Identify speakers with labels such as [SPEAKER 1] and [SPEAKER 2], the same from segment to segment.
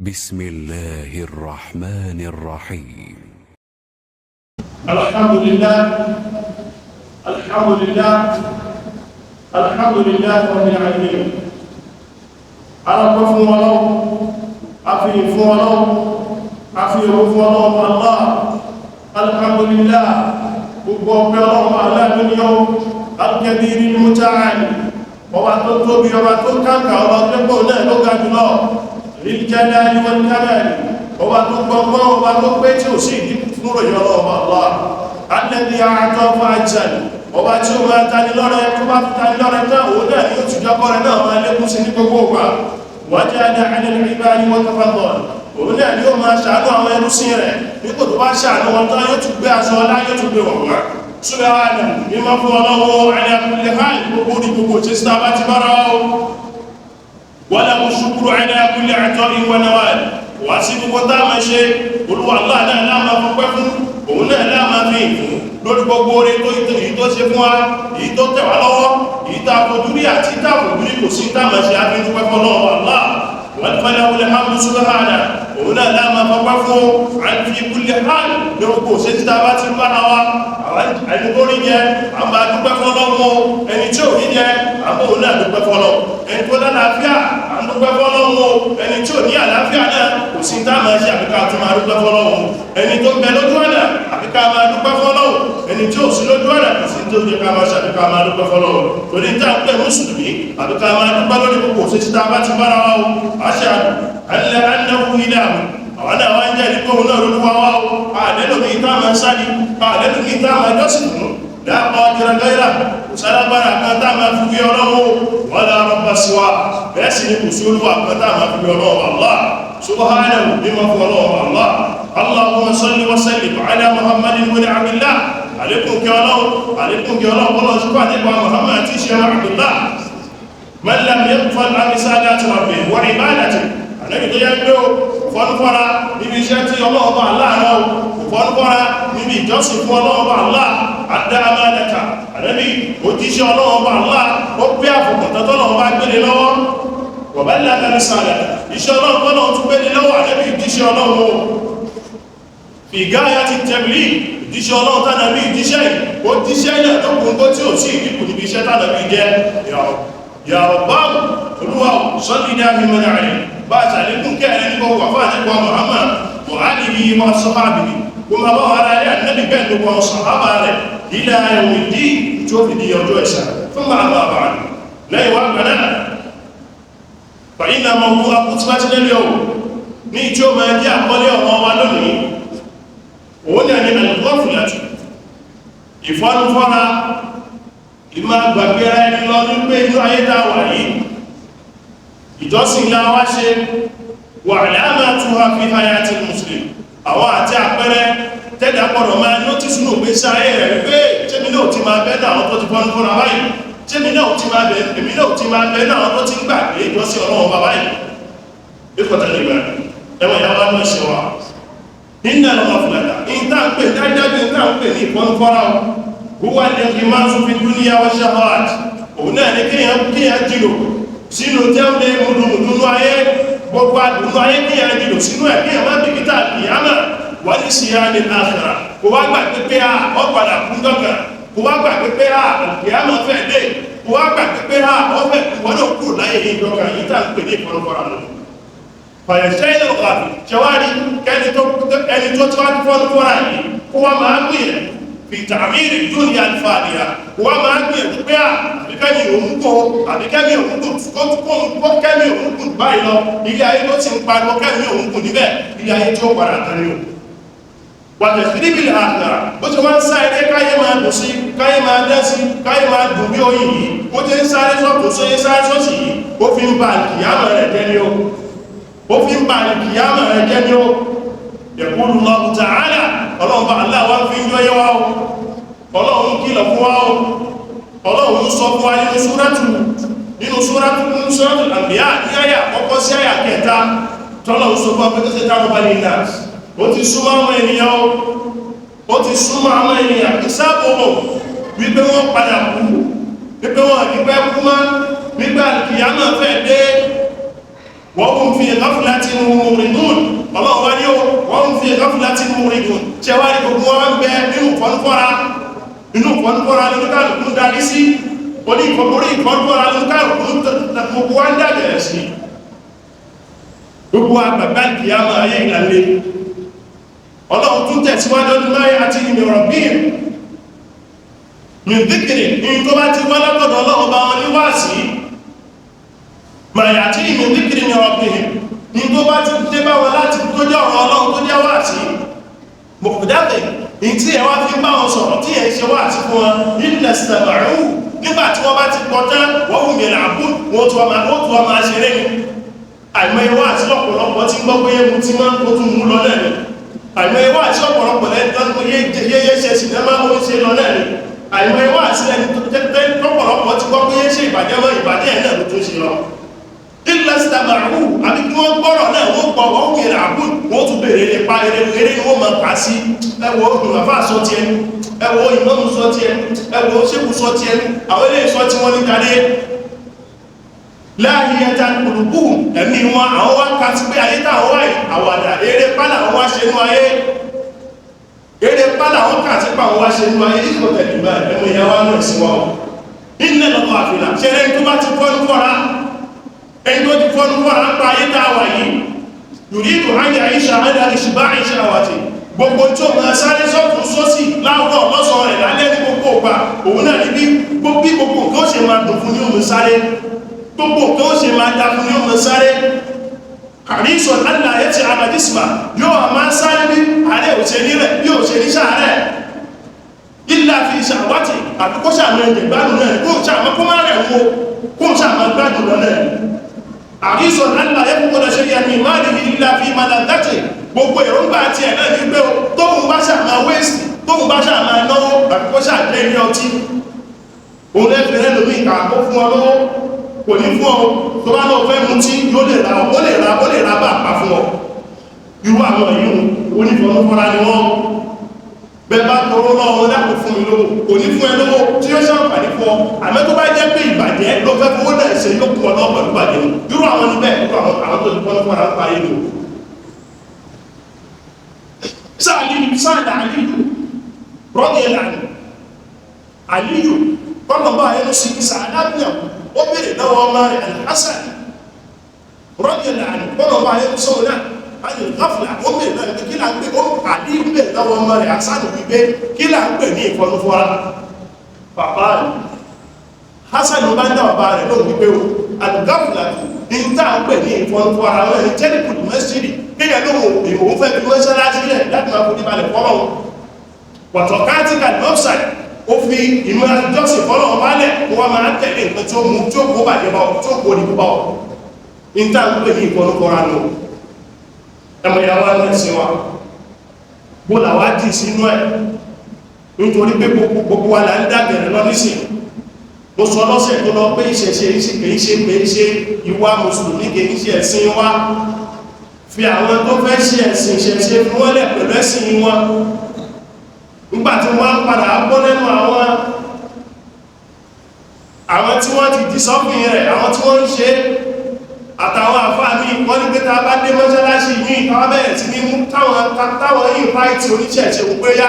[SPEAKER 1] بسم الله الرحمن الرحيم.
[SPEAKER 2] الحمد لله الحمد لله الحمد لله رب العالمين. أرقف ولو أفيف ولو أفيف ولو الله الحمد لله وقبلهم على اليوم الكبير المتعال وواتوتو بيواتوكاك وواتوكو نهلوكا جلو للجلال والكمال وواتوكو وواتوكو سيدي نور يلوم الله الذي أعطى فأجل وواتو ما تاني لورا يكتبا تاني لورا تاونا يتجاقرنا ما لكم سنكوكوكا وجعل على العباد وتفضل òun náà ni ó máa ṣàánú àwọn ẹrúsìn rẹ̀ nípò tó bá ṣàánú wọn tán yóò tún gbé aṣọ ọlá yóò tún gbé wọn wá ṣúgbẹ́ ààrẹ ní máa fún ọlọ́wọ́ àìyàkúnlẹ̀ hàn gbogbo ní gbogbo tí síta bá ti bára ọ́ wọ́n lẹ́kùn ṣúkúrú àìyàkúnlẹ̀ àtọ́ ìwọ̀nàwà wá sí gbogbo táàmà ṣe olúwa náà láàmà fọ́pẹ́ fún òun náà láàmà fi ìfún lórí gbogbo orí tó ṣe fún wa èyí tó tẹ̀wá lọ́wọ́ èyí tá àfojúrí àti ìtàfojúrí kò sí táàmà ṣe àfihàn fọ́lọ́wọ́ وَلَهُ الْحَمْدُ سُبْحَانَهُ وَلَا لَا مَا فَقَفُوا عَنْ فِي كُلِّ حَالٍ يَرُقُوا سِتَابَاتِ الْبَرَوَا ẹni tó rí jẹ àmà dúpẹ́ fọ́lọ́wọ́ ẹni tí ò rí jẹ àmà òun náà dúpẹ́ fọ́lọ́wọ́ ẹni tó lálàáfíà àdúpẹ́ fọ́lọ́wọ́ ẹni tí ò ní àlàáfíà náà kò sí tá máa ṣe àbíká tó máa dúpẹ́ fọ́lọ́wọ́ ẹni tó bẹ lójú ọ̀nà àbíká máa dúpẹ́ fọ́lọ́wọ́ ẹni tí ò sí lójú ọ̀nà kò sí tó jẹ ká máa ṣe àbíká máa dúpẹ́ fọ́lọ́wọ́ torí tá ń pè mùsùlùmí àbíká máa dúpẹ́ lórí gbogbo òṣèṣì tá bá ti bára wa o aṣáájú annahu ilahu àwọn àwọn ẹjẹ́ ìdíkòhùn náà lórí wáwá àdẹ́lòmí ìtàmà sáàdì àdẹ́lòmí ìtàmà jọ́sìn fún dápọ̀ jẹ́rẹ̀gẹ́rà ìsálágbára kan táàmà fi wí ọlọ́wọ́ wọ́n lá rọ́bà síwá bẹ́ẹ̀ sì ní kò sí olúwà kan táàmà fi wí ọlọ́wọ́ Allah subhanahu mímọ́ fún ọlọ́wọ́ Allah Allahumma salli wa sallim ala Muhammadin wa Abdillah alékún kí ọlọ́wọ́ ṣùgbọ́n nípa Muhammad tí ṣe Abdullah man lam yaqfal an risalati rabbih wa ibadatihi ànábì tó yẹ pé ó fọ́nfọ́ra níbi iṣẹ́ tí ọlọ́ọ̀bá aláàrá fọ́nfọ́ra níbi ìjọsìn fún ọlọ́ọ̀bá aláà àdáàmàdàkà ànábì òjíṣẹ́ ọlọ́ọ̀bá aláà ó pé àfọ̀kọ̀tọ́lọ́ọ̀bá gbélé lọ́wọ́ wọ̀bẹ́lẹ̀ àtàrísàlẹ̀ iṣẹ́ ọlọ́ọ̀bá tún gbélé lọ́wọ́ ànábì ìjíṣẹ́ ọlọ́wọ́ fìgáyà ti tẹ̀blì ìjíṣẹ́ ọlọ́ọ̀ tánàbí ìjíṣẹ́ ó jíṣẹ́ ilẹ̀ tó kún tó tí ò sí ìdíkù níbi iṣẹ́ tánàbí jẹ́ ya Rabbana olúwa sọ́lídá mímọ́nà rẹ̀ bá ṣàlékún kẹrẹ ní gbogbo àfáà nípa Muhammad wa alihi wa sahbihi kuma bá ara rẹ̀ annabi bẹ́ẹ̀ ló wọ́n sàhábà rẹ̀ ila yawmiddin tó fi di ọjọ́ ẹ̀sà fún ma bá bá lẹ́yìn wá gbaná fa inna mawdu'a khutbati al-yawm ní tí ó máa jẹ́ àkọlé ọ̀rọ̀ wa lónìí òun ni al-ghaflatu ìfọ́nufọ́ra ìmá gbàgbéra ẹni lọ ní pé inú ayé dáwà yìí ìjọsìn ilá wá ṣe wà alamatuha fi hayatil muslim àwọn àti àpẹẹrẹ tẹ́lẹ̀ àpọ̀rọ̀ máa notice nù pé sáyé rẹ̀ wípé tẹ́mi náà ti máa bẹ́ náà tó ti fọ́n fọ́nà báyìí tẹ́mi náà ti máa bẹ́ náà tó ti ń gbà pé ìjọsìn ọlọ́run bàbá yìí ìfọ̀tẹ̀lẹ̀gbẹ̀ ẹwọ̀n ìyàwó náà ṣe wà nínú ẹ̀lọ́mọ̀ fúlẹ̀dà ìtàǹpẹ̀ dájáde ìtàǹpẹ̀ ní ìfọ́nfọ́ra huwa al-inqimasu fi dunya wa shahawat òun náà ní kíyàn jìlò sínú tẹ́m̀lẹ̀ mùdùmùdùnú ayé gbogbo àdùnú ayé kíyàn jìlò sínú ẹ̀ kíyàn má bìkítà kìyàmà wà ní sí ààrẹ àkhírà kò wá gbà pípẹ́ à ọ̀padà kún dọ́kà kò wá gbà pípẹ́ à kìyàmà fẹ́ dé kò wá gbà pípẹ́ à ọ̀fẹ́ wọ́n náà kúrò láyé yìí dọ́kà yìí tá ń pè ní ìfọ́nfọ́ra lọ fàyẹ̀ṣẹ́ ilẹ̀ ọ̀gáfì ṣẹwárí ẹni tó tí wá ní fọ́nfọ́ra yìí kó wá máa gbìyànjú fi tààmìrì dúnìyà alfààdìyà wọ́n máa gbìyànjú pé àbíkẹ́mì òun kò báyìí lọ ilé ayé tó ti ń pariwo kẹ́mì òun kò níbẹ̀ ilé ayé tí ó padà tẹ́lẹ̀ o wàtẹ̀ fìdíbìlì àgbàrà bó ti wọ́n ń sá eré káyé máa dùn sí káyé máa dẹ́ sí káyé máa dùn bí oyin yìí ó ti ń sáré sọ́tò sóyé sáré sọ́sì yìí ó fi ń ba ìkìyàmọ̀ rẹ̀ jẹ́ ní o يقول الله تعالى ọlọ́run bá aláwọ̀ fi ń yọ́yẹ́ wá ọlọ́run kìlọ̀ fún wá ọlọ́run sọ fún wa nínú súrátù Anbiya ní àyà àkọ́kọ́ sí àyà kẹta tọ́lọ́run sọ fún apẹ́kẹ́sẹ̀ táwọn bá ní ìlà ó ti súnmọ́ àwọn ènìyàn ìsáàbòmò wípé wọ́n padà kú wípé wọ́n àdìpẹ́ kú má nígbà kìyàmà fẹ́ dé wa hum fi ghaflatin muridun ọlọ́run wá ní wa hum fi ghaflatin muridun ṣe wá ní gbogbo wọn bẹ nínú fọ́nfọ́ra lórí kálùkù darí sí orí ìfọ́nfọ́ra lórí kálùkù gbogbo wá ń dàbẹ̀rẹ̀ sí gbogbo àgbàgbà kìyàmà ayé ìlàlé ọlọ́run tún tẹ̀síwájú ní máyé àti ìmìíràn bí min dhikri ní tó bá ti wá látọ̀dọ̀ ọlọ́run bá wọn níwáàsí máyé àti min dhikri ní rabbihim ní tó bá ti dé bá wọn láti tó jẹ́ ọ̀rọ̀ ọlọ́run tó jẹ́ wáàsí mọ̀kùdáfẹ́ ní tí ẹ wá fi bá wọn sọ̀rọ̀ tí ẹ ṣe wáàsí fún wọn nílẹ̀ sàbàrú nígbà tí wọ́n bá ti pọ̀ tán wọ́n hùn mìíràn àbú wọ́n tó wá máa ṣeré ni àìmọ̀ ẹwà àti ọ̀pọ̀lọpọ̀ tí gbọ́ pé mú tí máa ń kó tún mú lọ náà ni àìmọ̀ ẹwà àti ọ̀pọ̀lọpọ̀ lẹ́tọ́ yẹ́yẹ́ ṣe sì lẹ́mọ́ ó ń ṣe lọ náà ni àìmọ̀ ẹwà àti ẹni tẹ́tẹ́ ọ̀pọ̀lọpọ̀ tí gbọ́ pé yẹ́ ṣe ìbàjẹ́ mọ́ ìbàjẹ́ ẹ̀ náà ló tún ṣe lọ ilẹ̀ sítàmàrú àbí kí wọ́n gbọ́rọ̀ náà wọ́n gbọ́ wọ́n wèrè àbú wọ́n tún bèèrè nípa eré ni wọ́n máa kà sí ẹwọ́ ìmọ̀fà sọ ti ẹni ẹwọ́ ìmọ̀mù sọ ti ẹni ẹwọ́ ṣékù sọ ti ẹni àwọn ilé ìsọ tí wọ́n ní darí láàrin ẹta olùkú ẹ̀mí wọn àwọn wá ká sí pé ayé táwọn wáyé àwàdà eré pálà wọn wá ṣe nú ayé eré pálà wọn kà sí pà wọn wá ṣe nú ayé ìkọ̀tẹ̀ ìgbà ẹ̀mọ̀ ìyàwó náà sí wọn nílẹ̀ lọ́kọ̀ àfihàn ṣe ẹni tó bá ti fọ́nú fọ́ra ẹni tó ti fọ́nú fọ́ra ń pa ayé táwà yìí yùrídù ayé àìṣà ayé ìṣìbá àìṣà àwàtì gbogbo tó máa sáré sọ́tún sósì láwọ́ lọ́sọ̀ rẹ̀ lálẹ́ ní gbogbo ọgbà òun náà ní bí gbogbo nǹkan ó ṣe máa dùn fún ní òun sáré gbogbo tó ṣe máa dá fún ní ọmọ sáré àríṣọ́ aláyé ti àbájísìmá yóò a máa sáré bí ààrẹ òṣèlú rẹ̀ bí òṣèlú sáàrẹ̀ ilá fi ìṣàwátì àbíkó sàmà ẹ̀jẹ̀ gbádùn náà kó sàmà kó má rẹ̀ wó kó sàmà gbádùn náà àríṣọ́ aláyé púpọ̀ lọ ṣe yẹ ní máàlì ilá fi maladati gbogbo èròǹgbà àti ẹ̀ náà ní pé tóhun bá sàmà wéèsì tóhun bá sàmà náwó àbíkó sàmà ilé ọtí òun lẹ́fẹ̀ẹ́ lómi ìkàkó fún ọ lọ́wọ́ kò ní fún ọ tó bá lọ fẹ́ mú tí yóò lè ra bá àpá fún ọ irú àwọn ìyún onífọ́nfọ́ra ni wọ́n bẹba tọrọ lọ́wọ́ dákò fún mi lówó kò ní fún ẹ lówó tí ó ṣàǹfààní fún ọ àmẹ́ tó bá jẹ́ pé ìbàjẹ́ ló fẹ́ fowó náà ṣe yóò kún ọ lọ́wọ́ pẹ̀lú bàjẹ́ nù irú àwọn níbẹ̀ irú àwọn tó ti fọ́nfọ́ra ń pa yé lò sáàdà àlíyù rọ́dì ẹ̀lànà àlíyù kọ́lọ̀bá ẹnu sí sáàdà bíyàwó ó bèèrè lọ́wọ́ ọmọ rẹ̀ Al-Hasan rọ́dìẹ̀lá àdìpọ́lọ̀wọ́ ayé sọ́wọ́ náà ayé gáfìlà ó bèèrè lọ́wọ́ kí là ń pè ó àdí bèèrè lọ́wọ́ ọmọ rẹ̀ Hasan wípé kí là ń pè ní ìfọ́nufọ́ra bàbá rẹ̀ Hasan bá ń dá bàbá rẹ̀ lóhùn wípé ó àdìgáfìlà ní tá à ń pè ní ìfọ́nufọ́ra wọn ní tẹ́lifù mẹ́sìrì kéèyàn lóhùn ìhòòhùn fẹ́ fi mọ́ṣáláṣí rẹ̀ láti máa forí balẹ̀ fọ́lọ́ wàtọ̀ káàtìkà lọ́fṣàì ó fi ìmọ̀ àjọsìn fọ́lọ̀ ọ̀bálẹ̀ kó wá máa tẹ̀lé nǹkan tí ó mú tí ó kó bàjẹ́ bá tí ó kó ní púpọ̀ ìta ń pè ní ìfọ́nukọ́ra nù ẹmọ ìyàwó ẹ̀sìn wa bó làwá dì sínú ẹ̀ nítorí pé gbogbo wa là ń dàgẹ̀rẹ̀ lọ nísìn mo sọ lọ́sẹ̀ tó lọ pé ìṣẹ̀ṣe kìí ṣe ìwà mùsùlùmí kìí ṣe ẹ̀sìn wa fi àwọn tó fẹ́ ṣe ẹ̀sìn ìṣẹ̀ṣe fún wọ́n lẹ̀ pẹ̀lú ẹ̀sìn wọn nígbàtí wọ́n ń padà gbọ́ lẹ́nu àwọn tí wọ́n ti dìsọ́fìn rẹ̀ àwọn tí wọ́n ń ṣe àtàwọn àfáàmì wọ́n ní pẹ́ta bá dé mọ́ṣáláṣí ní ìtawà bẹ̀rẹ̀ tí ní mú táwọn yìí fáìtì oníṣẹ̀ṣẹ̀ wípé yá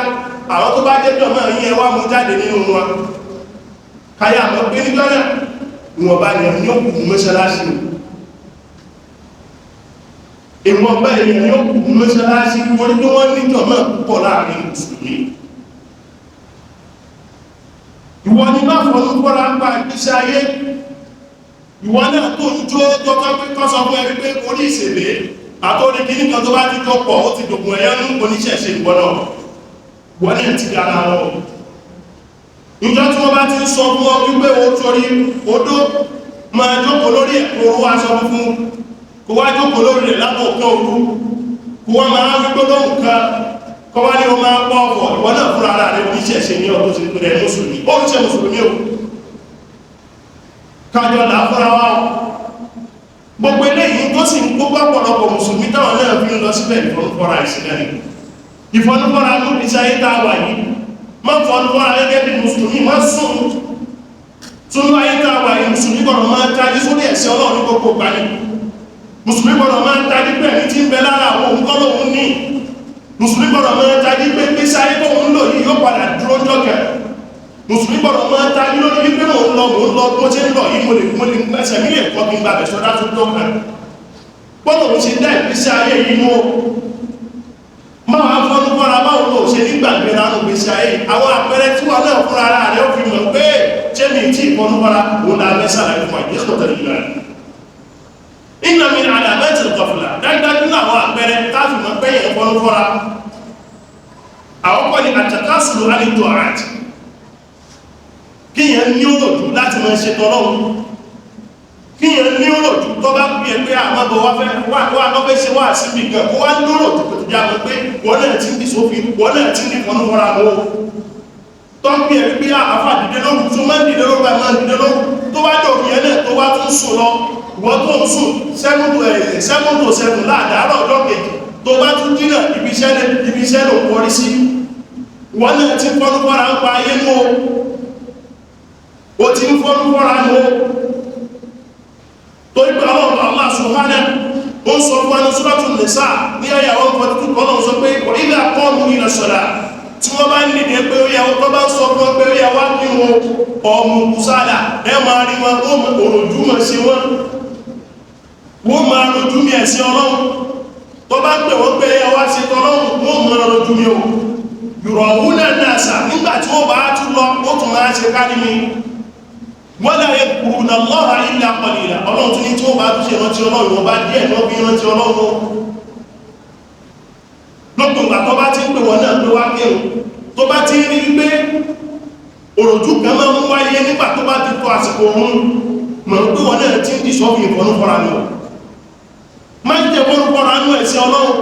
[SPEAKER 2] àwọn tó bá jẹ́jọ́ náà yí ẹwà mú jáde nínú wọn káyà mọ́ pé nígbọ́nà ìwọ̀n bá ní ẹni òkú mọ́ṣáláṣí ìwọ̀n bá ní òkú mọ́ṣáláṣí wọ́n ní wọ́n níjọ́ náà púpọ̀ láàrin mùsùlùmí ìwọ ni bá fọ́nú fọ́ra ń pa ìgbésẹ̀ ayé ìwọ náà tó ń jó tọ́kọ́ pípọ́ sọ fún ẹgbẹ́ pé orí ìṣèlé àtọ́rí kí ní kan tó bá ti jọ pọ̀ ó ti dògùn ẹ̀yánú oníṣẹ̀ṣe ìwọ náà wọ́n ní ti dára wọn ìjọ tí wọ́n bá ti ń sọ fún ọ wípé ó torí odó máa jókòó lórí ẹ̀kọ́ owó aṣọ fún kó wá jókòó lórí rẹ̀ lábọ̀ òkè òru kó wọ́n máa wípé lóhùn kan kọwa ní o máa pọ̀ ọ̀pọ̀ ìwọ́n náà fúnra ara rẹ̀ oníṣẹ̀ṣe ní ọdún sí rẹ̀ mùsùlùmí ó ń ṣe mùsùlùmí o kájọ láfúnra wá gbogbo eléyìí tó sì ń gbogbo ọ̀pọ̀lọpọ̀ mùsùlùmí táwọn náà fi ń lọ síbẹ̀ ìfọ́nufọ́ra ìsìnlẹ̀ ìfọ́nufọ́ra ló fi sáyé táwà yìí má fọ́nufọ́ra gẹ́gẹ́ bí mùsùlùmí má sùn tún ayé táwà yìí mùsùlùmí gbọ́dọ̀ máa kájí sórí ẹ̀sẹ̀ Ọlọ́run gbogbo gbani mùsùlùmí gbọ́dọ̀ máa ń tají pé ní tí ń bẹ lára àwọn òun kọ́ lóun ní mùsùlùmí gbọ́dọ̀ máa ń tají pé gbèsè ayé tó ń lò yìí yóò padà dúró jọ́kẹ̀ mùsùlùmí gbọ́dọ̀ máa ń tají lórí wípé mò ń lọ bó ṣe ń lọ yìí mo lè ẹsẹ̀ mi lè kọ́ kí n gba bẹ̀ sọ́dá tó tó kàn gbọ́dọ̀ ń ṣe dá ìgbésí ayé yìí mú máa fọ́nú fọ́ra báwo ló ṣe nígbàgbé ránú gbèsè ayé àwọn àpẹẹrẹ tí wọn náà fúnra ara rẹ̀ ó fi mọ̀ pé ṣé mi tí ìfọ́nú fọ́ra òun náà mẹ́sà láì fún àìdí sọ́tẹ̀ nígbà inna min alamati al-ghafla dájúdájú àwọn àpẹẹrẹ káfí mọ̀ pé yẹn fọ́nú fọ́ra àwọn kọ́ ni àtàkásùlù alìtò àti kíyàn ní òròjú láti mọ̀ ṣe tọ́lọ́run kíyàn ní òròjú tó bá bí ẹ pé àmọ́bọ̀ wá fẹ́ ṣe wá sí nìkan kó wá ní òròjú tó ti jáwọ́ pé wọ́n náà ti ń bí sófin wọ́n náà ti ń ní fọ́nú fọ́ra mọ́ tó bí ẹ pé àfà dìde lóru tó má dìde lóru àmọ́ dìde lóru tó wá dòrò yẹn náà tó wá tún sùn lọ wọ́n tó ń sùn 7 to 7 láàdárọ̀ ọjọ́ kejì tó bá tún dínà ibiṣẹ́ ló kọrí sí wọ́n náà ti fọ́nú fọ́ra ń pa ayé mú o ti ń fọ́nú fọ́ra mú tó ìgbà Allah subhanahu ó ń sọ fún Suratul Nisa ní àyàwó pọ̀tùtù kọ́nà sọ pé wa idha qamu ila salat tí wọ́n bá ń nìdí pé ó yàwó tó bá ń sọ fún pé ó yàwó kí wọn ọmọ kùsàdà ẹ máa rí wọn òròjú mọ̀ sí wọ́n máa rojú mi ẹ̀sìn ọlọ́run tó bá pè wọ́n pé ẹwà sí tọ́lọ́run wọ́n máa rojú mi o yùrọ̀wú náà náà sà nígbàtí wọ́n bá tún lọ ó tún máa ṣe kárí mi wọ́n láyé kúrú na lọ́ha illa qalila ọlọ́run tún ní tí wọ́n bá tún ṣe rántí ọlọ́run wọ́n bá díẹ̀ náà bí rántí ọlọ́run lọ́gbọ̀ngbà tó bá ti ń pè wọ́n náà pé wá kírun tó bá ti rí pé òròjú kan máa ń wáyé nígbà tó bá ti tó àsìkò òun mọ̀ pé wọ́n náà ti ń dìsọ́fì ìfọ̀nú fọ́ra lọ má jẹ́ fọ́núfọ́ra ní ẹ̀sìn ọlọ́run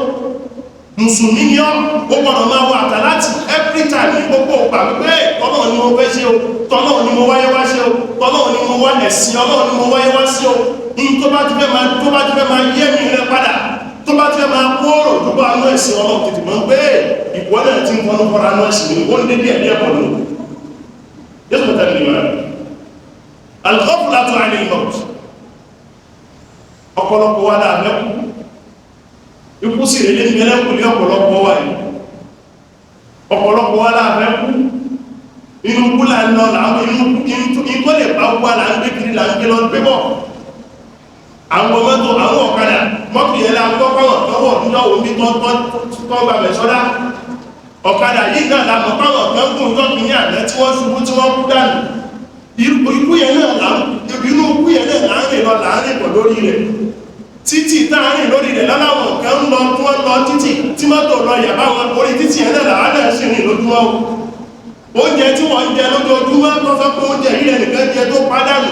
[SPEAKER 2] mùsùlùmí ní ọ́ ó gbọ́nà máa wà tà láti every time ní gbogbo ọgbà wípé tọ́lọ́run ni mo fẹ́ ṣe o tọ́lọ́run ni mo wáyé wá ṣe o tọ́lọ́run ni mo wá ẹ̀sìn ọlọ́run ni mo wáyé wá sí o ní tó bá ti fẹ́ máa yé mi rẹ padà tó bá ti fẹ́ máa kóòrò dúpọ̀ anú ẹ̀sìn ọlọ́run tètè mọ́ pé ìwọ náà ti ń fọ́núfọ́ra ní ẹ̀sìn mi ó ń dédé ẹ̀dí ẹ̀kọ́ ló yẹ́sùn mọ́ta ní ìwọ̀n al-ghaflatu 'ani al-mawt ọ̀pọ̀lọpọ̀ wà láàrẹ́kù ikú sí ilé ìgbẹ̀lẹ́kù ní ọ̀pọ̀lọpọ̀ wà yìí ọ̀pọ̀lọpọ̀ wà láàrẹ́kù inú kú là ń lọ inú tó lè bá wà là ń gbé kiri là ń gbé lọ gbé bọ̀ àwọn mọ́tò àwọn ọ̀kadà mọ́tò yẹn la gbọ́ pàwọ̀ tọwọ́ níjọ́ omi tó gbàbẹ̀ sọ́dá ọ̀kadà yìí náà la mọ̀ pàwọ̀ kan kún tó kì ní àná tí wọ́n ṣubú tí wọ́n kú dànù ikú yẹn náà inú ikú yẹn náà láàrin lọ láàrin pọ̀ lórí rẹ̀ títì táàrin lórí rẹ̀ láláwọ̀ kan lọ tí wọ́n lọ títì tí mọ́tò lọ yàbá wọn orí títì yẹn náà láàrin sí rìn lójúmọ́ oúnjẹ tí wọ́n jẹ lójoojúmọ́ tó fẹ́ kó oúnjẹ rí ẹnìkan jẹ tó pádànù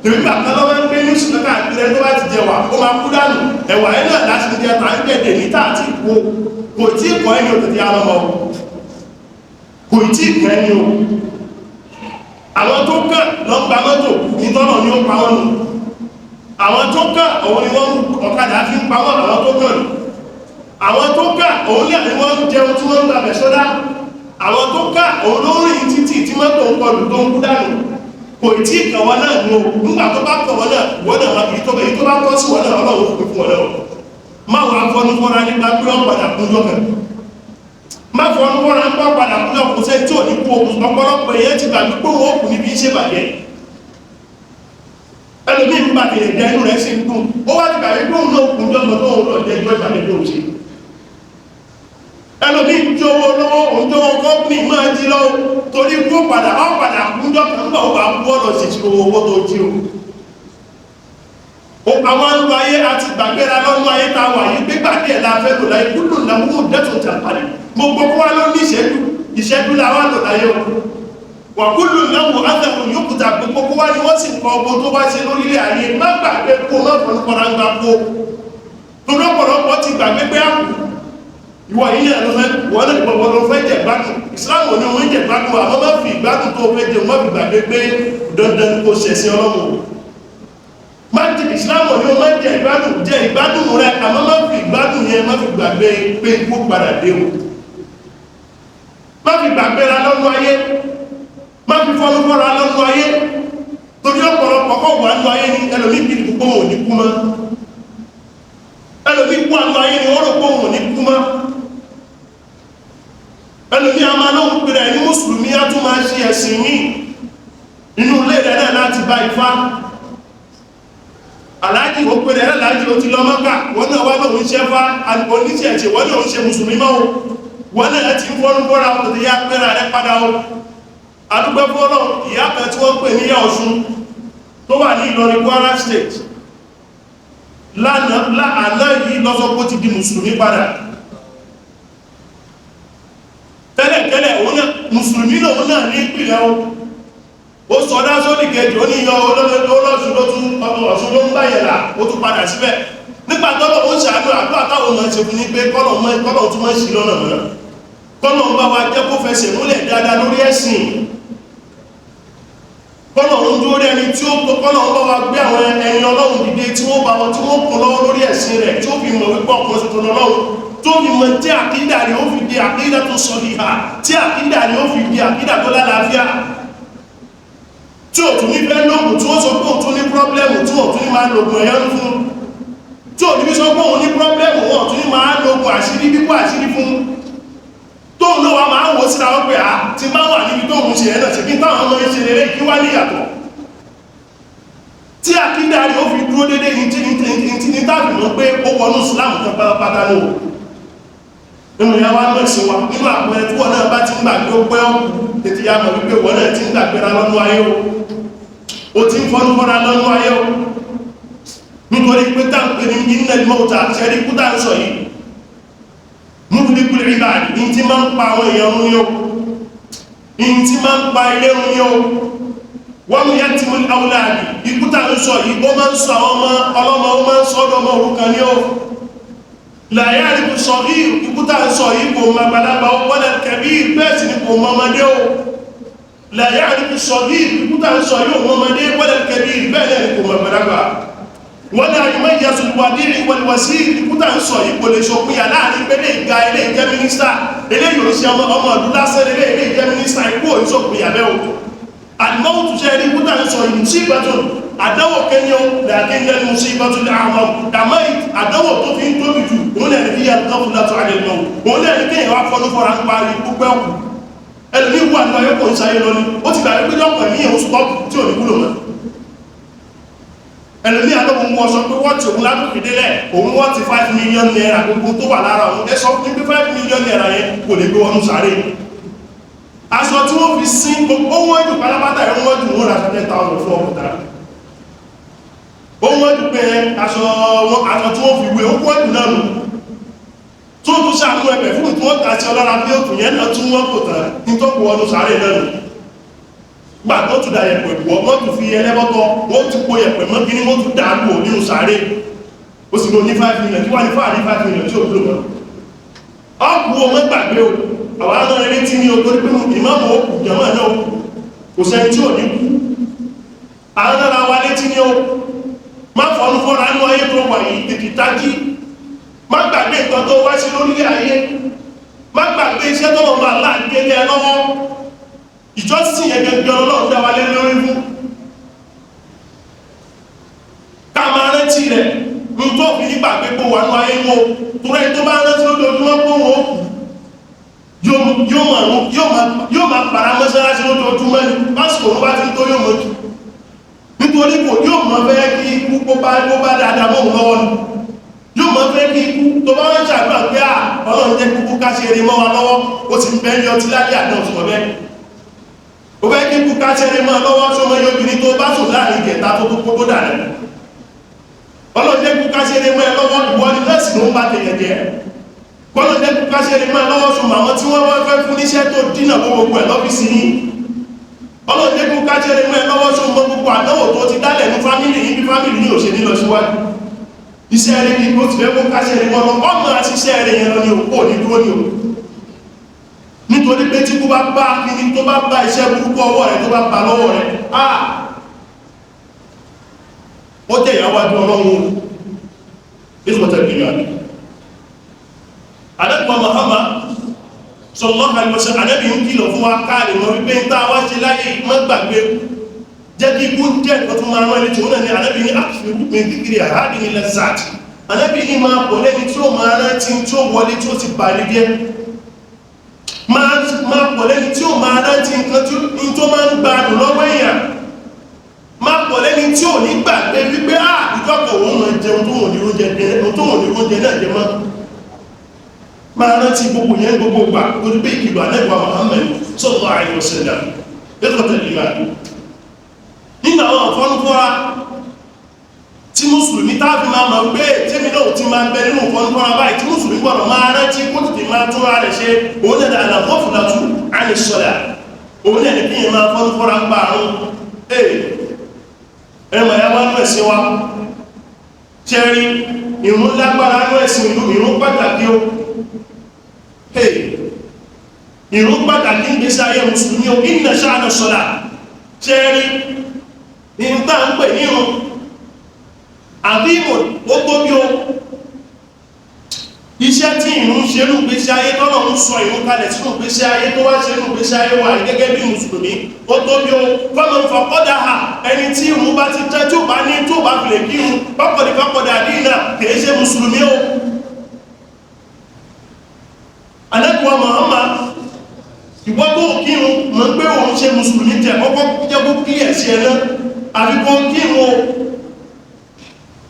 [SPEAKER 2] tèmígbà kan lọ́wọ́ ń gbé ní ṣùgbọ́n káàkiri tó bá ti jẹ wà ó máa kú dànù ẹ̀wà ẹ̀ náà láti jẹ tà ń jẹ̀dẹ̀ ní tààtì ìkó kò tí ì kọ́ ẹni òtòtí alọ́mọ kò tí ì kọ́ ẹni o àwọn tó kàn lọ gba mọ́tò ìtọ́nà ni ó pa wọ́n nù àwọn tó kàn òun ni wọ́n ọ̀kadà fi ń pa wọ́n àwọn tó kàn nù àwọn tó kàn òun ní àríwọ́n jẹun tí wọ́n ń gbàbẹ̀ sọ́dá àwọn tó kàn òun ló rìn títì tí mọ́tò ń kọlù tó ń kú dànù kò tí ì kàn wọ́n náà nù nígbà tó bá kàn wọ́n náà wọ́n náà èyí tó bá tọ́ sí wọ́n náà ọlọ́run fún wọn náà máa wà fọ́nú fọ́nra nípa pé wọ́n padà kún jọ́kàn má fọ́nú fọ́nra ń pọ́ padà kún jọ́kùn sẹ́ tí ò ní kú ọ̀pọ̀lọpọ̀ èyàn ti gbàgbé pé wọ́n kù níbi iṣẹ́ bàjẹ́ ẹlòmí ń bàtẹ̀ ẹ̀jẹ̀ inú rẹ̀ sí ń dùn ó wá ti gbàgbé pé òun náà kún jọ́kùn tó ń lọ jẹ́ ìjọ ìbàdẹ̀ tó ń ṣe ẹlòmí ń jó owó lọ́wọ́ òun tó wọn kọ́pì máa jí lọ́wọ́ torí kó padà ọ́ padà kún jọ́kùn nígbà ó bá kú ọ̀nà ṣèṣirò owó tó jí o àwọn ọlọ́ ayé àti gbàgbéra lọ́nà ayé ta wà yìí gbígbàdé ẹ̀lá fẹ́ lò láyé kúrò náwó dẹ́tò tàbí gbogbo wá ló ní ìṣẹ́jú láwá lò láyé o wà kúrò náwó átẹ̀kùn yóò kùtà gbogbo wá ní wọ́n sì kọ ọgbọ́n tó bá ṣe lórílẹ̀ ayé má gbàgbé kó lọ́pọ̀lọpọ̀ra ń gbà kó tó lọ́pọ̀lọpọ̀ ti gbàgbé pé àkù ìwọ̀ yìí náà wọ́n lè gbogbo ló fẹ́ jẹ gbádùn Islam ní wọ́n jẹ gbádùn àwọn má fi ìgbádùn tó fẹ́ jẹ wọ́n fi gbàgbé pé dandan kó ṣẹ̀sìn Ọlọ́run májì ìsìláàmù ni o máa jẹ ìgbádùn rẹ àmọ́ má fi ìgbádùn yẹn má fi gbàgbé pé ikú padà dé o má fi gbàgbéra lọ́nà ayé má fi fọ́núfọ́ra lọ́nà ayé torí ọ̀pọ̀lọpọ̀ kọ́ wà nínú ayé ní ẹlòmí kìí púpọ̀ wọn ní kú mọ́ ẹlòmí kú àmọ́ ayé ni wọ́n rò pé òun ní kú mọ́. ẹlòmí a máa lóhun pèrè ní mùsùlùmí á tún máa ṣe ẹ̀sìn ní inú ilé rẹ̀ náà láti bá ifá. aláàjì ó pèrè rẹ̀ láàjì ó ti lọ Mọ́kà wọ́n náà wá lóhun iṣẹ́ fá oníṣẹ́ ẹ̀ṣẹ̀ wọ́n náà ń ṣe mùsùlùmí mọ́ wọ́n náà ti ń fọ́nú bọ́ra ọ̀tọ̀ yá pẹ́ra rẹ̀ padà ó. adúgbẹ́ fọ́lọ́ ìyá kan tí wọ́n pè ní Ìyá Ọ̀ṣun tó wà ní Ìlọrin Kwara State àná yìí lọ́sọ́ kó ti di mùsùlùmí padà. tẹ́lẹ̀tẹ́lẹ̀ òun náà mùsùlùmí lòun náà ní ìpìlẹ̀ ó sọdá sódì kejì ó ní yọ olóòsùn ló ń báyẹ̀lá ó tún padà síbẹ̀. nígbà tọ́lọ̀ ó ń ṣàánú àdúrà táwọn ọmọ ṣe fún ní pé kọ́lọ̀ tún máa ń ṣì lọ́nà mọ́nà kọ́lọ̀ ń bá wa jẹ́ kó fẹsẹ̀ múlẹ̀ dáadáa lórí ẹ̀sìn kọ́lọ̀ ń dúró rí ẹni tí ó kọ́lọ̀ ń bá wa gbé àwọn ẹni Ọlọ́run dìde tí wọ́n bá wọn tí wọ́n kún lọ́wọ́ lórí ẹ̀sìn rẹ̀ tí ó fi mọ̀ wípé ọkùnrin tuntun Ọlọ́run tó fi mọ̀ tí àkídà rẹ̀ ó fi di àkídà tó sọ ní ha tí àkídà rẹ̀ ó fi di àkídà tó lálàáfíà tí ò tún ní fẹ́ lóògùn tí wọ́n sọ pé òun tún ní pọ́blẹ́mù tí wọ́n tún ní máa lògùn ẹ̀yọ́ fún tí ò ní bí sọ pé òun ní pọ́blẹ́mù wọ́n tún ní máa lògùn àṣírí bíbú àṣírí fún tóun náà wá máa ń wò síra wọ́n pé à ti máa wà níbi tóun ṣe ẹ̀nà ṣèbí táwọn ọmọ ìṣe lè kí wá níyàtọ̀ tí àkídà rẹ̀ ó fi dúró dédé ní tàbí mọ́ pé ó wọnú ìsìlámù kan pátápátá lò nínú ìyá wa náà sí wa nínú àpẹẹrẹ tí wọ́n náà bá ti ń gbàgbé ó pẹ́ ọ̀pù tètè ya mọ̀ wípé wọ́n náà ti ń gbàgbéra lọ́nú ayé ó ti ń fọ́nú fọ́nra lọ́nú ayé nítorí pé táǹpé ní iná ìmọ̀ta ṣẹ́rí kúta ń sọ yìí múlùdíkùlù ìbàdì ní tí máa ń pa àwọn èèyàn rún yóò ní tí máa ń pa ilé rún yóò wọ́n mú yá tí mú àwùláàdì ikúta ń sọ yìí ó máa ń sọ àwọn ọlọ́mọ ó máa ń sọ ọdọ́ ọmọ òrukàn ní ó láyé àríkù sọ yìí ikúta ń sọ yìí kò máa gbàdágbà ó wọ́n kẹbí bẹ́ẹ̀ sì ni kò mọ ọmọdé ó láyé àríkù sọ yìí ikúta ń sọ yìí ọmọdé wọ́n kẹbí bẹ́ẹ̀ ni kò mọ gbàdágbà wọ́n ní àyùmọ́ ìyàsùn wàdírí wọlíwọ̀sí ìkútà ń sọ yìí kò lè ṣòpinya láàrin pé lè ga ilé ìjẹ́ mínísítà eléyìí ò ṣe ọmọ ọdún lásán ilé ìjẹ́ mínísítà ikú ò ṣòpinya bẹ́ o àdìmọ́wùtù ṣe rí ìkútà ń sọ yìí sí ìbátún àdánwò kẹ́yọ làkẹ́yẹ ní sí ìbátún àwọn àmọ́ àdánwò tó fi ń tóbi jù òun lẹ́ni bí yàtọ̀ fún látọ̀ àdẹ̀mọ́ òun lẹ́ni kéèyàn wá fọ́nú fọ́ra ń parí púpẹ́ ọkù ẹlòmí wà ní ayọ́kọ̀ ìsáyé lọ ní ó ti gbàgbé pé lọ́pọ̀ ní ẹ̀hún stọ́ọ̀pù tí ò ní wúlò mọ́ ẹlòmí àlọ́wọ́ wọ́n sọ pé wọ́n ti òun látòkè délẹ̀ òun wọ́n ti 5 million naira gbogbo tó wà lára òun ẹ sọ pé 5 million naira yẹn kò lè gbé wọnú sáré aṣọ tí wọ́n fi sí ohun ẹ̀dùn pálápátá ẹ̀rọ wọ́n jù wọ́n rà 10,000 fún ọkùnta ohun ẹ̀dùn pé aṣọ tí wọ́n fi wé ohun ẹ̀dùn náà nù tó tún sàmú ẹ̀bẹ̀ fún tí wọ́n tà sí ọlọ́ra bí òtún yẹn náà tún wọ́n kò tán ní tó kù wọnú sáré náà nù gbà tó tún da yẹ̀pẹ̀ wọ́ wọ́n tún fi ẹlẹ́bọ́tọ́ wọ́n tún kó yẹ̀pẹ̀ mọ́ kí ní wọ́n tún dáàbò nínú sáré ó sì ló ní 5 million kí wá ní fáàrí 5 million tí ó gbúrò mọ́ ọkù o mẹ́gbàgbé o àwọn ará eré tí ní o torí pé ìmáàmù ó kù jẹmọ́ náà kò sẹ́ni tí ò ní kú àwọn ará wa létí ní o má fọ́nú fọ́nra ní ayé tó wà yìí tètè tájí má gbàgbé nǹkan tó wá sí lórílẹ̀ ayé má gbàgbé iṣẹ́ tó wọ́n máa láàgbé lé ẹ lọ́wọ́ ìjọsìn yẹn gẹ́gẹ́ Ọlọ́run dá wa lé lórí fún ká máa rántí rẹ̀ ní tó fi nígbà pé kó wà ní ayé wọn tó rẹ̀ tó bá rántí lójoojúmọ́ pé wọn yóò máa para mọ́sálásí lójoojúmọ́ ní pásìkò ló bá ti ń tó yóò mọ́ kí nítorí kò yóò mọ́ fẹ́ kí ikú kó bá dáadáa mọ́ lọ́wọ́ ni yóò mọ́ fẹ́ kí ikú tó bá wọ́n ṣàgbà pé Ọlọ́run jẹ́ kúkú ká ṣe eré mọ́ wa lọ́wọ́ ó ti ń bẹ́ ní ọtí lálẹ́ àdán òṣùwọ̀n bẹ́ẹ̀ ó fẹ́ kí kú káṣẹ́rẹ́ máa lọ́wọ́ tó mọ́ yóò tó bá sùn láàrin ìgẹ̀ta tó tó kókó dà rẹ̀ ọlọ́jẹ́ kú káṣẹ́rẹ́ máa lọ́wọ́ ìwọ ni lẹ́sì ló ń bá tẹ̀yẹ̀ jẹ́ ọlọ́jẹ́ kú káṣẹ́rẹ́ máa lọ́wọ́ sùn àwọn tí wọ́n fẹ́ fún níṣẹ́ tó dínà gbogbo ẹ̀ lọ́fíìsì ní ọlọ́jẹ́ kú káṣẹ́rẹ́ máa lọ́wọ́ sùn gbogbo àdánwò tó ti dálẹ̀ ní fámìlì yìí bí fámìlì ní òṣèlú lọ síwájú iṣẹ́ rẹ̀ ni ó ti fẹ́ kó káṣẹ́rẹ́ mọ́ lọ ọmọ àti iṣẹ́ rẹ̀ yẹn lọ ní òkú òní dúró ní òkú nítorí pé tí kó bá bá kíní tó bá bá iṣẹ́ burúkú ọwọ́ rẹ̀ tó bá bá lọ́wọ́ rẹ̀ ó tẹ́ ìyàwó àdún ọlọ́run ìsọ̀tẹ̀ ìgbìyànjú àdẹ́kùnmọ̀ Muhammad sallallahu alaihi wasallam àdẹ́bì ń kìlọ̀ fún wa káàlì mọ́ wípé ń tàà wá ṣe láyé mọ́ gbàgbé jẹ́ kí ikú jẹ́ ìkọ̀ tó máa rán ilé tí ó náà ni àdẹ́bì ní àkìfìrú min dhikri hadhihi lazzat Ànábì ní máa pọ̀ lẹ́ni tí ó máa rántí tí ó wọlé tí ó ti bàlẹ̀ jẹ́, máa pọ̀ lẹ́ni tí ó máa rántí nǹkan tó máa ń gbádùn lọ́wọ́ èèyàn, máa pọ̀ lẹ́ni tí ò ní gbàgbé wípé ìjọ́kọ̀ òun máa jẹun tó wọ́n ní oúnjẹ náà jẹ mọ́. Máa rántí gbogbo yẹn gbogbo gbà torí pé ìkìlọ̀ Ànábì wa Muhammad sallallahu alaihi wasallam lẹ́kọ̀ọ́tẹ̀ ìmá nígbà àwọn ọ̀fọ́nukọ́ra tí mùsùlùmí táàbí máa mọ̀ pé tẹ́mi náà ti máa bẹ nínú ọ̀fọ́nukọ́ra báyìí tí mùsùlùmí gbọ́dọ̀ máa rántí kó tètè máa tún ara rẹ̀ ṣe òun náà àlàfọ́fùlàtú àìsọ̀dà òun náà ní kí yẹn máa fọ́nukọ́ra ń pa àrùn ẹ̀mọ̀ ya wá ní ẹ̀sìn wa ṣẹ́rí ìrún lágbára ní ẹ̀sìn ìlú ìrún pàtàkì ó ìrún pàtàkì ń gbésí ayé mùsùlùmí ó inna sha'na salat ṣẹ́rí ní ta ń pè nírun àbímò ó tó bí ó iṣẹ́ tí ìrún ṣe nù gbésí ayé tọ́nà ń sọ ìrún kalẹ̀ sínú gbésí ayé tó wá ṣe nù gbésí ayé wà gẹ́gẹ́ bí mùsùlùmí ó tó bí ó faman faqadaha ẹni tí ìrún bá ti tẹ́ tí ó bá ní tó bá fi lè kírun faqada dina kìí ṣe mùsùlùmí ó. Ànábì wa Muhammad ìwọ́n tó kírun mọ̀ pé òun ṣe mùsùlùmí tẹ̀ kọ́kọ́ jẹ́ kó kílẹ̀ sí ẹ̀nà àfikò kírun o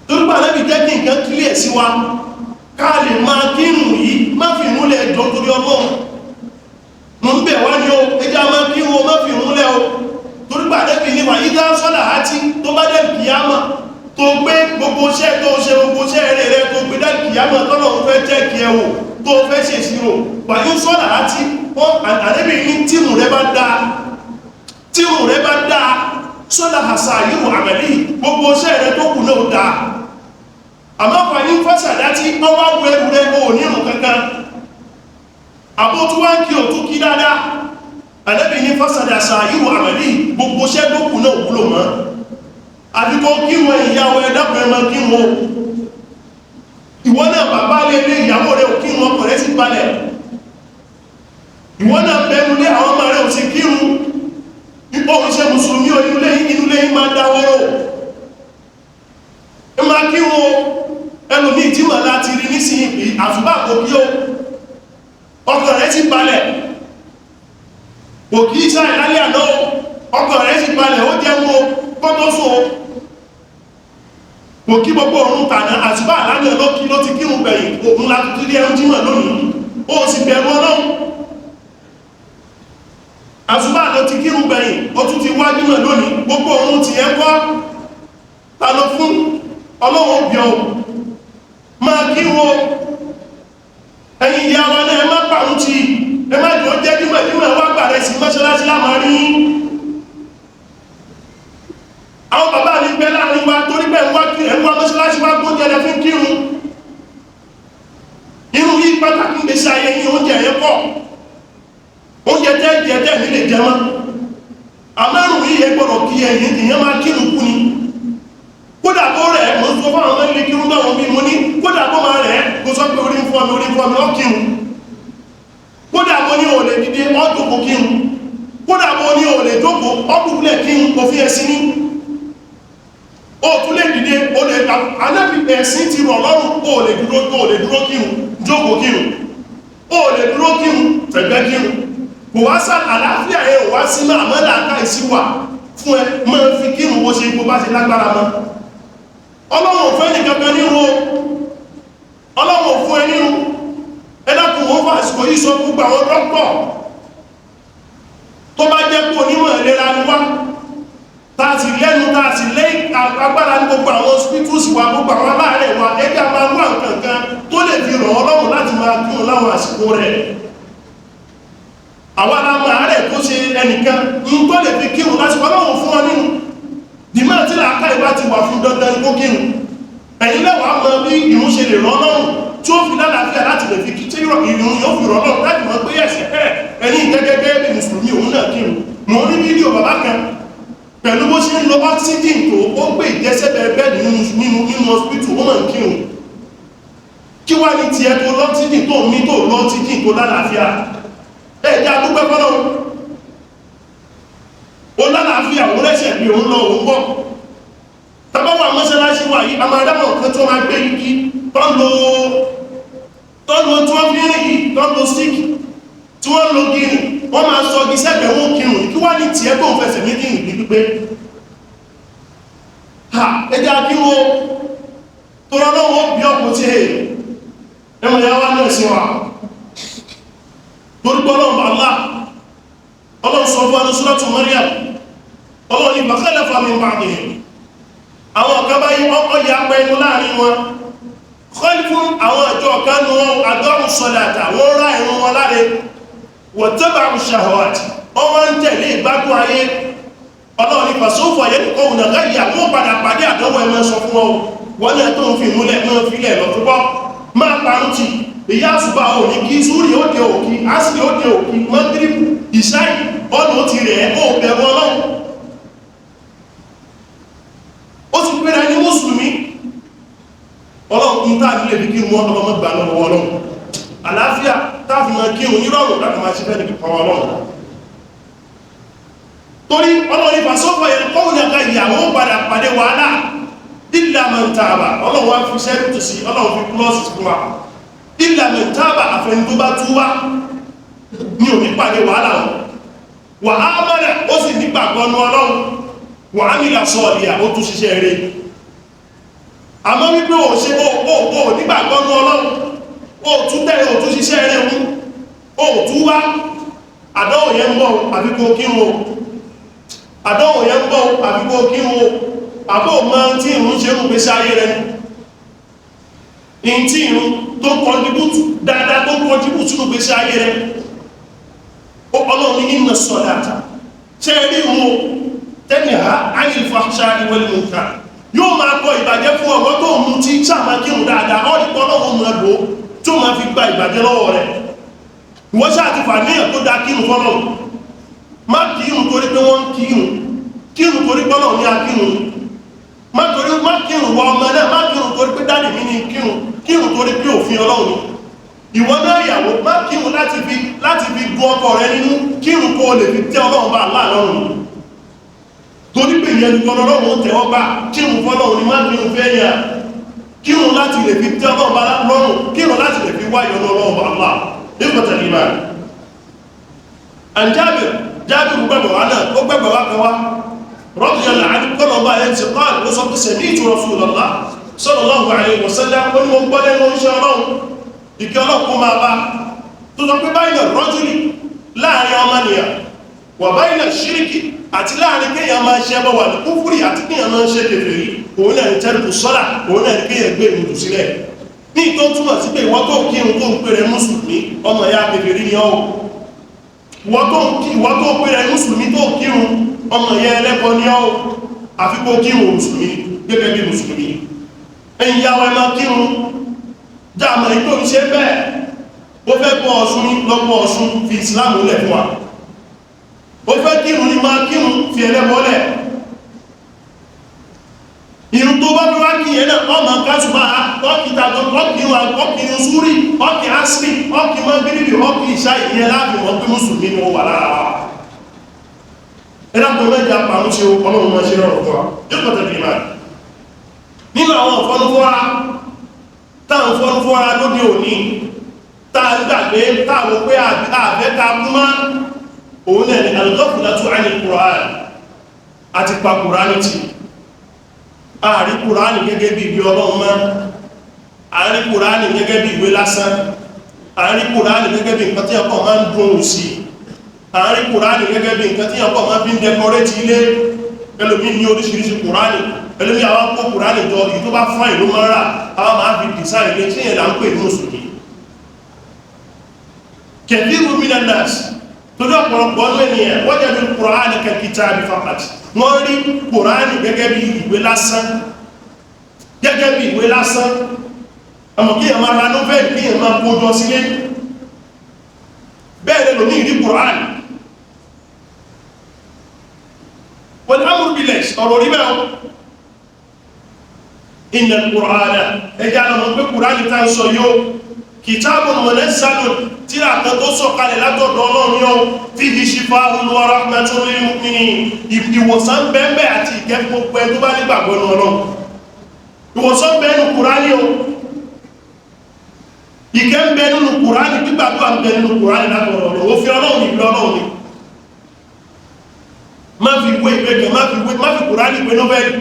[SPEAKER 2] tó gbà Ànábì jẹ́ kí nǹkan kílẹ̀ sí wa ká lè máa kírun yìí má fi ìrúnlẹ̀ ẹjọ́ torí Ọlọ́run mọ̀ ń bẹ̀ wá ní o ẹjá máa kírun o má fi ìrúnlẹ̀ o torí gbà Ànábì ní wà yíká sọ́là àti tó bá dẹ̀ kìyàmà tó gbé gbogbo iṣẹ́ tó ṣe gbogbo iṣẹ́ rẹ̀ tó gbé dẹ̀ kìyàmà tọ́nà ń fẹ́ jẹ́ kí ẹ wò tó fẹ́ ṣe ìṣirò pàyí sọ́là àti Ànábì ní tíìmù rẹ bá dáa sọ́là àṣà yíò àmẹ́lì gbogbo iṣẹ́ rẹ tó kù náà dáa àmọ́ pàyí fásàdá tí wọ́n wá wọ ẹrù rẹ o nínú kankan àbótú wá ń kí o tún kí dáadáa Ànábì ní fásàdá àṣà yíò àmẹ́lì gbogbo iṣẹ́ tó kù náà wúlò mọ́ àbíkọ́ kí wọ́n ìyàwó ẹ̀dàpọ̀ ẹmọ kí wọ́n ìwọ náà bàbá lè lé ìyàwó rẹ̀ ò kírun ọkọ̀ rẹ̀ sí balẹ̀ ìwọ náà bẹ̀rù lé àwọn ọmọ rẹ̀ ò sí kírun ipò òṣìṣẹ́ mùsùlùmí inú lé máa dáwọ́rọ̀ ẹ máa kírun ẹlòmí tí mà láti rí nísìnyí àfúbà kò kí ó ọkọ̀ rẹ̀ sí balẹ̀ kò kí iṣẹ́ ìlálẹ́ àná ọkọ̀ rẹ̀ sí balẹ̀ ó jẹ́ mú kọ́tọ́sùn kò kí gbogbo ọ̀run tàná àtìbá àlànà lókí ló ti kírun gbẹ̀yìn òun láti tí rí ẹrùn jímọ̀ lónìí ó sì bẹ̀rù Ọlọ́run àtìbá ló ti kírun gbẹ̀yìn ó tún ti wá jímọ̀ lónìí gbogbo ọ̀run ti ẹkọ́ ta ló fún Ọlọ́run bí ọ máa kírun ẹ̀yìn ìyá wa náà ẹ má pàrún ti ẹ má jọ jẹ́ jímọ̀ wá gbà rẹ̀ sí mọ́ṣáláṣí lámàárín àwọn bàbá ní pẹ́ láàrin wa torí pẹ́ ẹ̀wọ́ mọ́ṣáláṣí wá gbó jẹ́ lẹ́fín kírun irú yí pàtàkì ń gbèsè ayé yí oúnjẹ ẹ̀yẹ pọ̀ oúnjẹ tẹ́ nílé jẹmọ́ àmẹ́rùn yí yẹ gbọ́dọ̀ kí ẹ̀yìn ìyẹn máa kírun kú ni kódà bó rẹ̀ mọ́ sọ fún àwọn mẹ́rin kírun náà wọ́n bí mo ní kódà bó máa rẹ̀ kó sọ pé orí ń fọ́ mi ó kírun kódà bó ní òòlè dídé ọ́dùnkù kírun kódà bó ní òòlè jókòó ọ́dùnkúlẹ̀ kírun kò fi ẹ̀sìn ní ó tún lè dìde ó lè Ànábì ẹ̀sìn ti rọ̀ lọ́rùn ó lè dúró kírun jókòó kírun ó lè dúró kírun fẹ̀gbẹ́ kírun kò wá sá àlàáfíà ẹ̀ wá sí máa mọ́lá ká ìsíwà fún ẹ mọ́ fi kírun bó ṣe gbogbo bá ṣe lágbára mọ́ Ọlọ́run fẹ́ ní kankan nírun Ọlọ́run fún ẹ nírun ẹ̀dàkùn wọ́n fà àsìkò yìí sọ gbogbo àwọn dọ́kítọ̀ tó bá jẹ́ pé onímọ̀ ìlera ni wá tààtì lẹ́nu tààtì lẹ́yìn agbára ní gbogbo àwọn hospitals wa gbogbo àwọn aláàrẹ̀ wa ẹgbẹ́ máa wà nǹkankan tó lè fi ràn Ọlọ́run láti máa kí òun láwọn àsìkò rẹ̀ àwọn aláàmà àárẹ̀ tó ṣe ẹnìkan ń tó lè fi kírun láti Ọlọ́run fún wọn nínú dìmọ́ tí làákà ìbá ti wà fún dandan kó kírun ẹ̀yin lẹ́wàá mọ bí ìrún ṣe lè ràn Ọlọ́run tí ó fi lálàáfíà láti lè fi kí tí ìrún yóò fi ràn Ọlọ́run láti mọ̀ pé ẹ̀sẹ̀ ẹni gẹ́gẹ́ bí mùsùlùmí òun náà kírun mo rí fídíò bàbá kan pẹ̀lú bó ṣe ń lọ oxygen tó ó gbé ìjẹ́sẹ̀bẹ̀ bẹ́ẹ̀dì nínú hospital ó mọ̀ kí o kí wá ní ti ẹ̀kọ́ lọ́tíjìn tó mí tó lọ́tíjìn tó lálàáfíà ẹ̀jẹ́ adúgbẹ́ fọ́nà ó lálàáfíà ó rẹ́sẹ̀ bí òun lọ òun bọ́ tàbáwà mọ́ṣáláṣí wà yí a máa dámọ̀ kan tó máa gbé igi tọ́lọ tí wọ́n fi rìn yìí tọ́lọ stick tí wọ́n lo gírin wọ́n máa sọ gí sẹ́gbẹ̀ wọn kírùn kí wá ní tí ẹgbẹ́ òfẹ́sẹ̀ méjì ní pípé ha ẹjá kí wo tó rọ́lọ́wọ́ bí ọkùn tí ẹmọ̀ ya wá náà sí wa torípọ́lọ́wọ́ Allah ọlọ́run sọ fún anúsúlọ́tún Maryam ọlọ́run ní fakhalafa min ba'dihim àwọn ọ̀kan báyí ọkọ̀ ya pẹ̀lú láàrin wọn khalfun àwọn àjọ ọ̀kan ní wọn adọ́rùn sọ́láta wọ́n rá ìrun wọn láre wattaba'u shahawat wọ́n ń tẹ̀lé ìgbádùn ayé ọlọ́run ní fasawfa yalqawna ghayya wọ́n padà pàdé àdánwò ẹmọ́ sọ fún wọn náà tó ń fi múlẹ̀ náà fílẹ̀ lọ tó bọ́ máa parun ti ìyá àṣùbà òní kí súrí ó dé òkí ásìlì ó dé òkí mọ́gírípù ìṣáì ọ̀nà ó ti rẹ̀ ó bẹ̀rù ọlọ́run ó ti pẹ́ra ní mùsùlùmí ọlọ́run ń tàà nílé bí kí wọ́n ọlọ́mọ gbà lọ́wọ́ ọlọ́run àlàáfíà táàfihàn kí òun nírọ̀rùn láti máa ṣe fẹ́ni pípa ọlọ́run torí ọlọ́run ìfà sọ́fọ̀ yẹn kọ́wùn ẹ̀ka ìyàwó padà pàdé wàhálà illa man taba ọlọ́run wá fi ṣẹ́rù tó sí ọlọ́run fi klọ́sì fún wa illa man taba àfẹni tó bá túwá ní òní pàdé wàhálà wọn wà á mọ́rẹ̀ ó sì nígbàgbọ́nú ọlọ́run wà á nílà sọ́ọ̀lìyà ó tún ṣiṣẹ́ rẹ̀ àmọ́ wípé ò ṣe ó nígbàgbọ́nú ọlọ́run ó tún tẹ́rẹ ó tún ṣiṣẹ́ rẹ̀ mú ó tún wá àdánwò yẹn ń bọ̀ àbíkó kírun àdánwò yẹn ń bọ̀ àbíkó kírun àbó máa tí ìrún ṣe rú pèsè ayé rẹ̀ in tí ìrún tó kọjúbùtù dáadáa tó kọjúbùtù rú pèsè ayé rẹ̀ ọlọ́run ní inna salata ṣe rí mú tanha 'anil fahsha'i wal munkar yóò máa kọ ìbàjẹ́ fún ọgbọ́n tó mú tí sàmà kírun dáadáa ọ́nìpọ̀ ọlọ́run mú ẹgbò tó máa fi gba ìbàjẹ́ lọ́wọ́ rẹ̀ ìwọ́n ṣáà ti fà níyàn tó dá kírun fọ́lọ́run má kírun torí pé wọ́n kírun torí pọ́lọ̀ ní akírun má kírun wọ ọmọ náà má kírun torí pé dáàdì mi ní kírun torí pé òfin ọlọ́run ìwọ náà ìyàwó má kírun láti fi gún ọkọ rẹ nínú kírun kó lè fi tẹ́ ọlọ́run bá láàrọ̀rùn torí pé ìyẹn ọlọ́run tẹ́wọ́ bá kírun fọ́lọ́run ni má kírun fẹ́ yà kírun láti lè fi tẹ́ ọlọ́run bá lọ́rùn kírun láti lè fi wáyọ̀ ọlọ́run bá Allah nígbàtà ní máa and Jábìr gbẹ̀gbẹ̀ wá náà ó gbẹ̀gbẹ̀ wá kan wá rọ́dìyànlá àdúgbọ́nà bá ẹ̀ ti kọ́ ló sọ pé sami'tu Rasulullah sallallahu alaihi wasallam ó ní wọ́n gbọ́ lẹ́nu oúnjẹ ọlọ́run ìkẹ́ ọlọ́pọ̀ máa bá tó sọ pé báyìí rọ́jùlì láàrin ọmọnìyàn wà báyìí ṣíríkì àti láàrin kéèyàn máa ṣe ẹbọ wà ní kúfúrì àti kéèyàn máa ṣe kèfèrí òun náà ní tẹ́rìkù sọ́là òun náà ní kéèyàn gbé ìmùtù sílẹ̀ ní tó túmọ̀ sí pé ìwọ́n tó kírun tó ń pèrè mùsùlùmí ọmọ ya kèfèrí ni ọ́ wọ́n tó pèrè mùsùlùmí tó kírun ọmọ ya ẹlẹ́bọ ni ọ́ àfikò kírun mùsùlùmí gẹ́gẹ́ bí mùsùlùmí ẹ̀yìn yàwó ẹmọ kírun dáàmà ìtò ìṣẹ́ bẹ́ẹ̀ ó fẹ́ bọ́ ọ̀ṣun lọ́pọ̀ ọ̀ṣun fi ìsìláàmù lẹ̀ fún wa ó fẹ́ kírun ní máa kírun fi ẹlẹ́bọ́lẹ̀ irun tó bá wá kí ẹ̀nà ọmọ kásùmá ọkìrún súrí ọkì asìrì ọkì mọ́gíríbì ọkì ìṣá ìyẹn láàbì wọ́n pín mùsùlùmí ni ó wà lára wa ẹ̀dàpọ̀ mẹ́jà pàrún ṣe ọlọ́run máa ṣe rọrùn fún wa yóò pàtàkì máa nínú àwọn ọ̀fọ́nufọ́ra táwọn fọ́nfọ́ra lóde òní táà gbàgbé táwọn pé àfẹ́ta múmá òun náà ni al-ghaflatu 'anil Qur'an àti pa Kùránì tí ààrí Kùránì gẹ́gẹ́ bí ibi ọlọ́run mọ́ ààrí Kùránì gẹ́gẹ́ bí ìwé lásán ààrí Kùránì gẹ́gẹ́ bí nǹkan tí ọkọ̀ máa ń dùn sí ààrí Kùránì gẹ́gẹ́ bí nǹkan tí ọkọ̀ máa fi ń dẹkọrẹ́tì ilé ẹlòmí ní oríṣiríṣi Kùránì ẹlòmí àwọn kó Kùránì jọ ìyí tó bá fún ìlú mọ́ra àwọn máa fi dìsá ilé tí yẹn là ń pè ní mùsùlùmí kathiru minan nas tó dé ọ̀pọ̀lọpọ̀ lẹ́nìyàn wajadu al-Qur'ana kal-kitabi faqat wọ́n rí Kùránì gẹ́gẹ́ bí ìwé lásán ọmọ kí ẹ máa ra novel kí ẹ máa kójọ sílé bẹ́ẹ̀ lẹ́lòmí rí Kùránì wal-amru bil-'adl ọ̀rọ̀ rí bẹ́ẹ̀ inna al-Qur'ana ẹjá lọ́mọ pé Kùránì tá ń sọ yóò kitabun munazzalun tí a kan tó sọ̀kalẹ̀ látọ̀dọ̀ Ọlọ́run yóò fihi shifa'un wa rahmatun lil mu'minin ìwòsàn bẹ́ẹ̀ àti ìkẹ́ gbogbo ẹ tó bá nígbàgbọ́ ní Ọlọ́run ìwòsàn bẹ́ẹ̀ ní Kùránì o ìkẹ́ ń bẹ nínú kùránì gbígbàdúrà ń bẹ nínú kùránì látọ̀rọ̀ ọ̀rọ̀ òfin ọlọ́run ìlú ọlọ́run ni má fi ìwé ìgbẹ́kẹ̀ má fi kùránì ìwé nọ́bẹ̀lì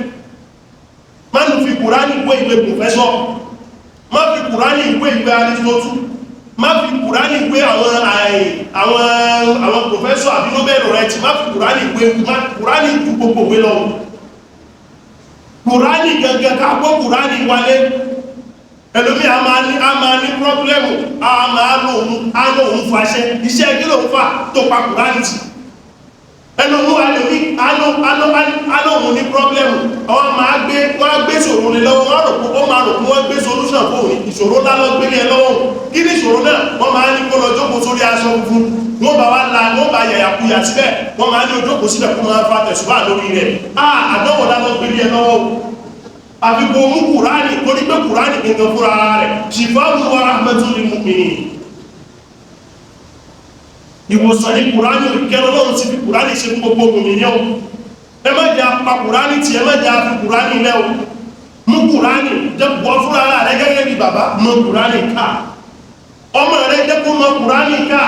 [SPEAKER 2] má fi kùránì ìwé ìwé pòfẹ́sọ̀ má fi kùránì ìwé ìwé aristótù má fi kùránì ìwé àwọn pòfẹ́sọ̀ àbí nọ́bẹ̀lì rẹ̀ tí má fi kùránì ìwé kùránì ju gbogbo ìwé lọ kùránì gẹ́gẹ́ ká gbọ́ kùránì wálé ẹlòmí a máa ní pọ́blẹ́mù a máa lóòun fàṣẹ iṣẹ́ kí ló ń fà tó pa kùránì tì ẹlòmí alóòun ní pọ́blẹ́mù àwọn máa gbé ṣòro lè lọ́wọ́ wọ́n máa rò pé wọ́n gbé solúṣàn fún ìṣòro lálọ́ gbélé ẹ lọ́wọ́ kí ní ìṣòro náà wọ́n máa ní kó lọ jókòó sórí aṣọ funfun wọ́n bá yàyàkuyà síbẹ̀ wọ́n máa ní ojókòó síbẹ̀ kó máa fa tẹ̀sùbá lórí rẹ̀ àdánwò lálọ́ gbélé ẹ lọ́wọ́ àfikò mú kùránì tó ní pé kùránì gẹ̀gẹ̀ fúra rẹ̀ ṣìfáàmù wa rahmatul lil mu'minin ìwòsàn ní kùránì ìkẹrọ lọ́run sí fi kùránì ṣe fún gbogbo òmìnira ẹ má jẹ́ apá kùránì tí ẹ má jẹ́ afi kùránì lẹ́wọ̀ mú kùránì jẹ́ bọ́ fúra rẹ̀ gẹ́gẹ́ bí bàbá mọ kùránì ká ọmọ rẹ̀ jẹ́ kó mọ kùránì ká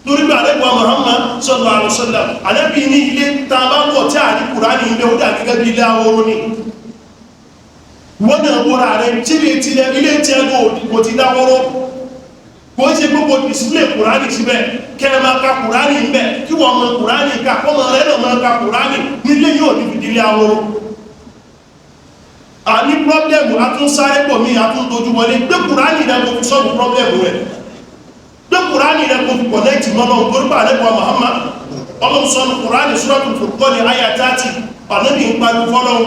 [SPEAKER 2] torí bí àlẹ́gbọ́ Muhammad sallallahu alaihi wasallam àlẹ́bí ní ilé tàbá wọ̀ tí a ní kùránì ilé ó dà gẹ́gẹ́ bí ilé aworo ni wọ́n náà wọ́ra rẹ̀ tílé ilé tí ẹgbẹ́ kò ti dáwọ́rọ́ kò ṣe gbogbo ìsìlẹ̀ kùránì síbẹ̀ kẹrẹ máa ka kùránì ń bẹ̀ kí wọ́n mọ kùránì ká kọ́mọ rẹ̀ náà máa ka kùránì nílé yóò ní fìdílé awọ́rọ́ a ní pọ́blẹ̀mù a tún sáré pọ̀ mí a tún dojú wọlé gbé kùránì rẹ̀ kò fi sọ́ọ̀bù pọ́blẹ̀mù rẹ̀ gbé kùránì rẹ̀ kò fi kọ̀nẹ́tì mọ́nà torípa àlẹ́kọ̀ọ́ Muhammad ọlọ́run sọ́nù kùránì Suratul Furqan àyà 30 ọ̀nẹ́bì ń pariwo fọ́lọ́run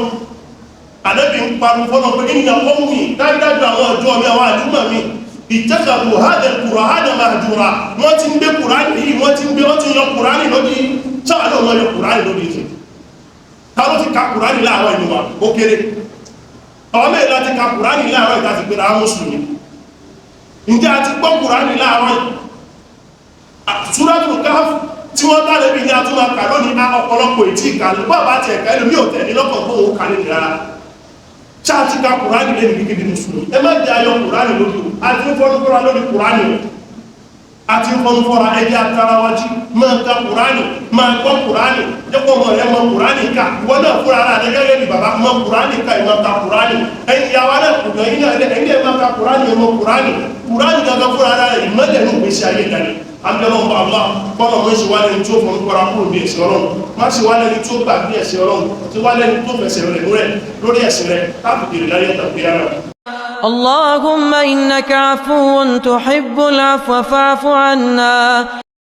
[SPEAKER 2] ànábì ń parun fọ́nà pé ní ọmọ mi dájúdájú àwọn ọjọ́ mi àwọn àdúgbà mi ìtẹ́kàbù hádẹ̀ kùrọ̀ hádẹ̀ mahjura wọ́n ti ń gbé kùránì yìí wọ́n ti yọ kùránì lódì sáàdọ̀ wọ́n yọ kùránì lódì ìfẹ́ tàbí ti ka kùránì láàárọ̀ ìlú wa ó kéré ọmọ mẹ́rin láti ka kùránì láàárọ̀ ìdáti pé ra mùsùlùmí ǹjẹ́ a ti gbọ́ kùránì láàárọ̀ Suratul Kahf tí wọ́n dáre bí ní atúmọ̀ kà lónìí ọ̀pọ̀lọpọ̀ ètí ìkàlẹ̀ bọ́ bá ti ẹ̀ka ẹlòmí ò tẹ̀lé lọ́kàn tó ń kalẹ̀ nìyàrá ṣáàtì ka kùránì lè ní gidi mùsùlùmí ẹ má jẹ́ ayọ̀ kùránì lójú àti fọ́nfọ́ra lórí kùránì àti fọ́nfọ́ra ẹjẹ́ atarawájí máa ka kùránì máa gbọ́ kùránì jẹ́pọ̀ mọ̀ rẹ̀ mọ kùránì ká wọ́n náà fúnra rẹ̀ gẹ́gẹ́ bí bàbá mọ kùránì ká ìmọ̀ ka kùránì ẹ̀yìn ìyàwó náà kùnà yín náà ẹ̀yìn ẹ̀ máa ka kùránì ẹ̀mọ kùránì gẹ́gẹ́ fúnra rẹ̀ ìmọ̀lẹ̀ ní ìgbésí ayé ìdálẹ̀ àbẹ̀lọ́wọ́ Allah kọ́nà mọ́ sí wálẹ̀ ní tí ó fọ́n kọ́ra kúrò bí ẹ̀sìn ọlọ́run má sí wálẹ̀ ní tí ó gbà bí ẹ̀sìn ọlọ́run tí wálẹ̀ ní tó fẹsẹ̀ rẹ̀ lórí ẹ̀sìn rẹ̀ káàkiri láyé tàbí ara.
[SPEAKER 3] اللهم إنك عفو تحب العفو فاعف عنا.